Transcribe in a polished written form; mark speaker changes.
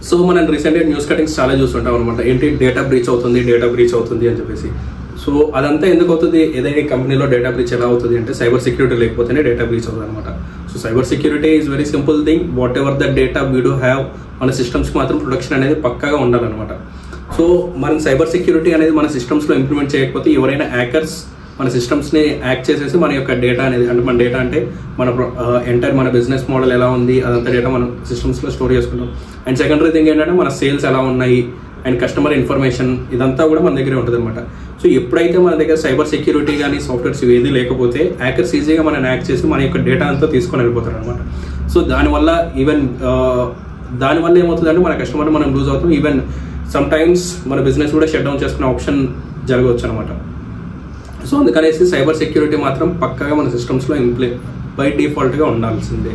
Speaker 1: So మనం రీసెంట్గా news cuttings చాలా చూస్తుంటాం అనమాట. ఏంటి డేటా బ్రీచ్ అవుతుంది అని చెప్పేసి. సో అదంతా ఎందుకు అవుతుంది, ఏదైనా కంపెనీలో డేటా బ్రీచ్ ఎలా అవుతుంది అంటే సైబర్ సెక్యూరిటీ లేకపోతేనే డేటా బ్రీచ్ అవుతుంది అనమాట. So cyber security is very simple thing. What ever the data we do have, మన సిస్టమ్స్కి మాత్రం ప్రొటెక్షన్ అనేది పక్కాగా ఉండాలన్నమాట. సో మనం సైబర్ సెక్యూరిటీ అనేది మన సిస్టమ్స్లో ఇంప్లిమెంట్ చేయకపోతే ఎవరైనా హ్యాకర్స్ మన సిస్టమ్స్ని యాక్ట్ చేసేసి మన యొక్క డేటా అనేది, అంటే మన డేటా అంటే మన ఎంటైర్ మన బిజినెస్ మోడల్ ఎలా ఉంది అదంతా డేటా మనం సిస్టమ్స్లో స్టోర్ చేసుకుంటాం. అండ్ సెకండరీ థింగ్ ఏంటంటే మన సేల్స్ ఎలా ఉన్నాయి అండ్ కస్టమర్ ఇన్ఫర్మేషన్ ఇదంతా కూడా మన దగ్గరే ఉంటుంది అనమాట. సో ఎప్పుడైతే మన దగ్గర సైబర్ సెక్యూరిటీ కానీ సాఫ్ట్వేర్స్ ఏది లేకపోతే హ్యాకర్స్ ఈజీగా మనం యాక్ట్ చేసి మన యొక్క డేటా అంతా తీసుకొని వెళ్ళిపోతారు అనమాట. సో దానివల్ల ఏమవుతుందంటే మన కస్టమర్ మనం లూజ్ అవుతాం. ఈవెన్ సమ్ టైమ్స్ మన బిజినెస్ కూడా షట్ డౌన్ చేసుకునే ఆప్షన్ జరగవచ్చు అనమాట. సో అందుకనేసి సైబర్ సెక్యూరిటీ మాత్రం పక్కాగా మన సిస్టమ్స్లో బై డిఫాల్ట్గా ఉండాల్సిందే.